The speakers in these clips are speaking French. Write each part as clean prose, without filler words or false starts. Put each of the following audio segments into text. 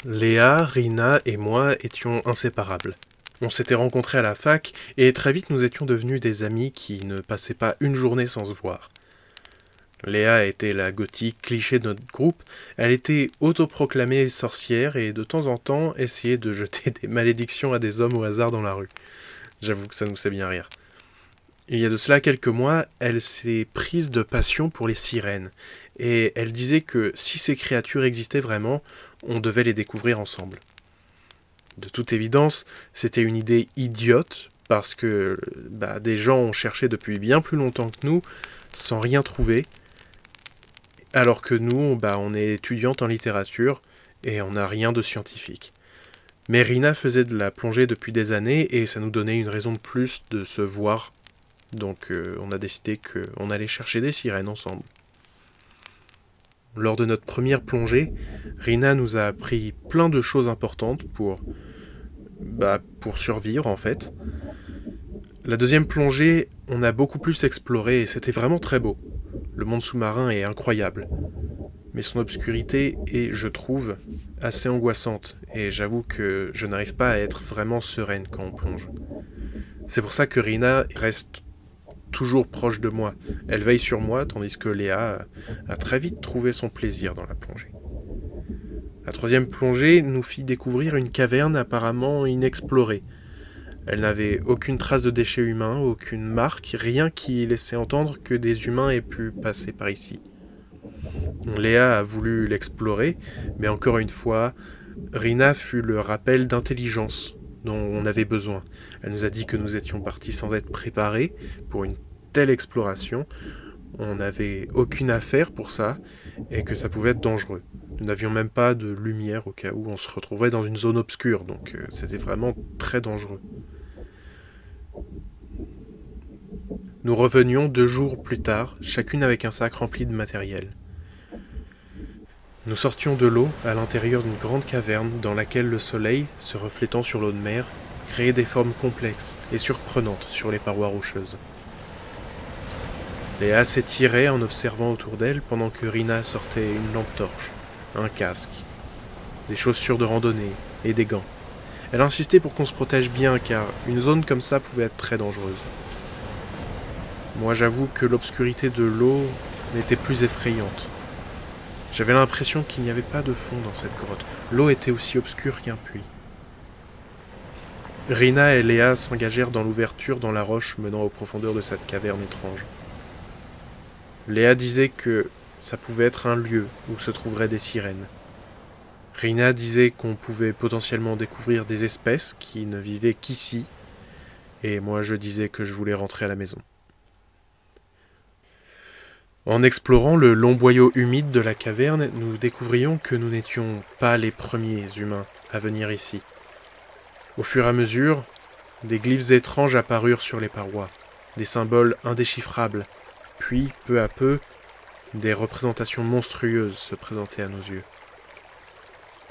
Léa, Rina et moi étions inséparables. On s'était rencontrés à la fac et très vite nous étions devenus des amis qui ne passaient pas une journée sans se voir. Léa était la gothique cliché de notre groupe, elle était autoproclamée sorcière et de temps en temps essayait de jeter des malédictions à des hommes au hasard dans la rue. J'avoue que ça nous fait bien rire. Il y a de cela quelques mois, elle s'est prise de passion pour les sirènes, et elle disait que si ces créatures existaient vraiment, on devait les découvrir ensemble. De toute évidence, c'était une idée idiote, parce que des gens ont cherché depuis bien plus longtemps que nous, sans rien trouver, alors que nous, on est étudiante en littérature, et on n'a rien de scientifique. Mais Rina faisait de la plongée depuis des années, et ça nous donnait une raison de plus de se voir. Donc on a décidé qu'on allait chercher des sirènes ensemble. Lors de notre première plongée, Rina nous a appris plein de choses importantes pour survivre en fait. La deuxième plongée, on a beaucoup plus exploré et c'était vraiment très beau. Le monde sous-marin est incroyable. Mais son obscurité est, je trouve, assez angoissante et j'avoue que je n'arrive pas à être vraiment sereine quand on plonge. C'est pour ça que Rina reste toujours proche de moi. Elle veille sur moi, tandis que Léa a très vite trouvé son plaisir dans la plongée. La troisième plongée nous fit découvrir une caverne apparemment inexplorée. Elle n'avait aucune trace de déchets humains, aucune marque, rien qui laissait entendre que des humains aient pu passer par ici. Léa a voulu l'explorer, mais encore une fois, Rina fut le rappel d'intelligence dont on avait besoin. Elle nous a dit que nous étions partis sans être préparés pour une telle exploration. On n'avait aucune affaire pour ça et que ça pouvait être dangereux. Nous n'avions même pas de lumière au cas où on se retrouverait dans une zone obscure, donc c'était vraiment très dangereux. Nous revenions 2 jours plus tard, chacune avec un sac rempli de matériel. Nous sortions de l'eau à l'intérieur d'une grande caverne dans laquelle le soleil, se reflétant sur l'eau de mer, créait des formes complexes et surprenantes sur les parois rocheuses. Léa s'étirait en observant autour d'elle pendant que Rina sortait une lampe torche, un casque, des chaussures de randonnée et des gants. Elle insistait pour qu'on se protège bien car une zone comme ça pouvait être très dangereuse. Moi j'avoue que l'obscurité de l'eau n'était plus effrayante. J'avais l'impression qu'il n'y avait pas de fond dans cette grotte. L'eau était aussi obscure qu'un puits. Rina et Léa s'engagèrent dans l'ouverture dans la roche menant aux profondeurs de cette caverne étrange. Léa disait que ça pouvait être un lieu où se trouveraient des sirènes. Rina disait qu'on pouvait potentiellement découvrir des espèces qui ne vivaient qu'ici, et moi je disais que je voulais rentrer à la maison. En explorant le long boyau humide de la caverne, nous découvrions que nous n'étions pas les premiers humains à venir ici. Au fur et à mesure, des glyphes étranges apparurent sur les parois, des symboles indéchiffrables, puis, peu à peu, des représentations monstrueuses se présentaient à nos yeux.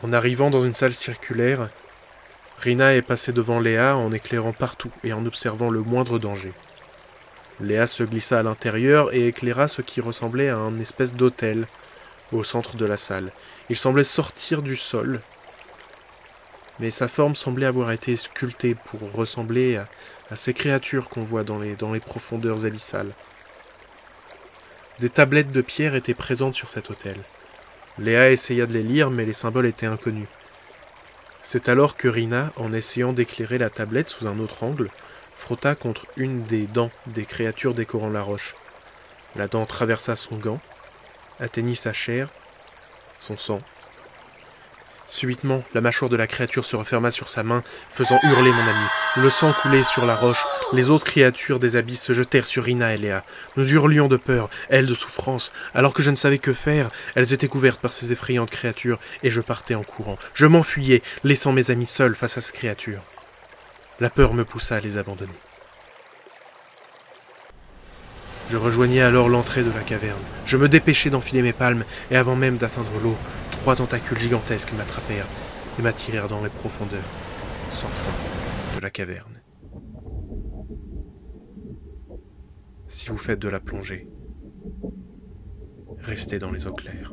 En arrivant dans une salle circulaire, Rina est passée devant Léa en éclairant partout et en observant le moindre danger. Léa se glissa à l'intérieur et éclaira ce qui ressemblait à une espèce d'autel au centre de la salle. Il semblait sortir du sol, mais sa forme semblait avoir été sculptée pour ressembler à ces créatures qu'on voit dans les profondeurs abyssales. Des tablettes de pierre étaient présentes sur cet autel. Léa essaya de les lire, mais les symboles étaient inconnus. C'est alors que Rina, en essayant d'éclairer la tablette sous un autre angle, frotta contre une des dents des créatures décorant la roche. La dent traversa son gant, atteignit sa chair, son sang. Subitement, la mâchoire de la créature se referma sur sa main, faisant hurler mon ami. Le sang coulait sur la roche. Les autres créatures des abysses se jetèrent sur Rina et Léa. Nous hurlions de peur, elles de souffrance. Alors que je ne savais que faire, elles étaient couvertes par ces effrayantes créatures, et je partais en courant. Je m'enfuyais, laissant mes amis seuls face à ces créatures. La peur me poussa à les abandonner. Je rejoignais alors l'entrée de la caverne. Je me dépêchai d'enfiler mes palmes, et avant même d'atteindre l'eau, 3 tentacules gigantesques m'attrapèrent et m'attirèrent dans les profondeurs, sans fin, de la caverne. Si vous faites de la plongée, restez dans les eaux claires.